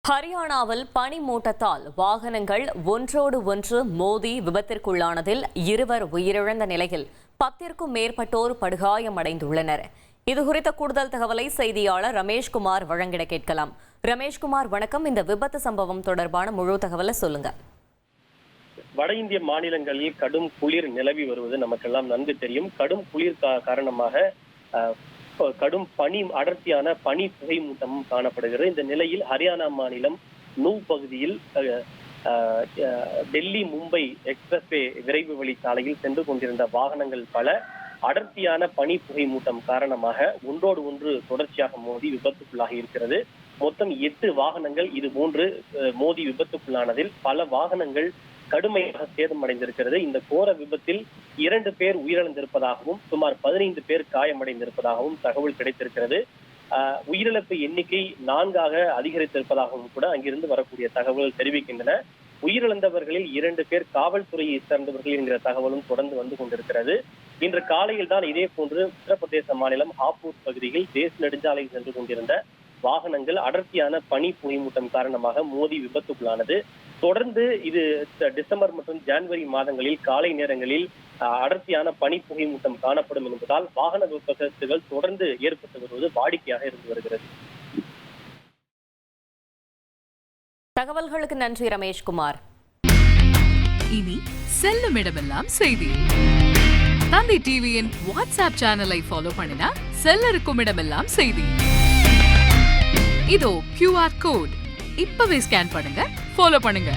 ஹரியானாவில் பனிமூட்டத்தால் வாகனங்கள் ஒன்றோடு ஒன்று மோதி விபத்திற்குள்ளானதில் 2 உயிரிழந்த நிலையில் 10ற்கும் மேற்பட்டோர் படுகாயமடைந்துள்ளனர். இதுகுறித்த கூடுதல் தகவலை செய்தியாளர் ரமேஷ்குமார் வழங்கிட கேட்கலாம். ரமேஷ்குமார், வணக்கம். இந்த விபத்து சம்பவம் தொடர்பான முழு தகவலை சொல்லுங்க. வட இந்திய மாநிலங்களில் கடும் குளிர் நிலவி வருவது நமக்கெல்லாம் நன்கு தெரியும். கடும் குளிர் காரணமாக கடும் அடர்த்தியான பனி புகை மூட்டமும் காணப்படுகிறது. இந்த நிலையில் ஹரியானா மாநிலம் நூ பகுதியில் டெல்லி மும்பை எக்ஸ்பிரஸ்வே விரைவு வழி சாலையில் சென்று கொண்டிருந்த வாகனங்கள் பல அடர்த்தியான பனி புகை மூட்டம் காரணமாக ஒன்றோடு ஒன்று தொடர்ச்சியாக மோதி விபத்துக்குள்ளாகி இருக்கிறது. மொத்தம் 8 வாகனங்கள் இது போன்று மோதி விபத்துக்குள்ளானதில் பல வாகனங்கள் கடுமையாக சேதமடைந்திருக்கிறது. இந்த கோர விபத்தில் 2 பேர் உயிரிழந்திருப்பதாகவும் சுமார் 15 பேர் காயமடைந்திருப்பதாகவும் தகவல் கிடைத்திருக்கிறது. உயிரிழப்பு எண்ணிக்கை 4ஆக அதிகரித்திருப்பதாகவும் கூட அங்கிருந்து வரக்கூடிய தகவல்கள் தெரிவிக்கின்றன. உயிரிழந்தவர்களில் 2 பேர் காவல்துறையை சேர்ந்தவர்கள் என்கிற தகவலும் தொடர்ந்து வந்து கொண்டிருக்கிறது. இன்று காலையில் தான் இதே போன்று உத்தரப்பிரதேச மாநிலம் ஹாப்பூர் பகுதியில் தேசிய நெடுஞ்சாலையில் சென்று கொண்டிருந்த வாகனங்கள் அடர்த்தியான பனி புகைமூட்டம் காரணமாக மோதி விபத்துக்குள்ளானது. தொடர்ந்து இது டிசம்பர் மற்றும் ஜனவரி மாதங்களில் காலை நேரங்களில் அடர்த்தியான பனி புகைமூட்டம் காணப்படும் என்பதால் வாகன விபத்துகள் தொடர்ந்து ஏற்பட்டு வருவது வாடிக்கையாக இருந்து வருகிறது. தகவல்களுக்கு நன்றி ரமேஷ்குமார். இனி செல்லும் இடமெல்லாம் செய்தி. தந்தி டிவியின் வாட்ஸ்அப் சேனலை ஃபாலோ பண்ணினா செல்ல இருக்கும் இடமெல்லாம் செய்தி. இதோ QR கோட் இப்பவே ஸ்கேன் பண்ணுங்க, ஃபாலோ பண்ணுங்க.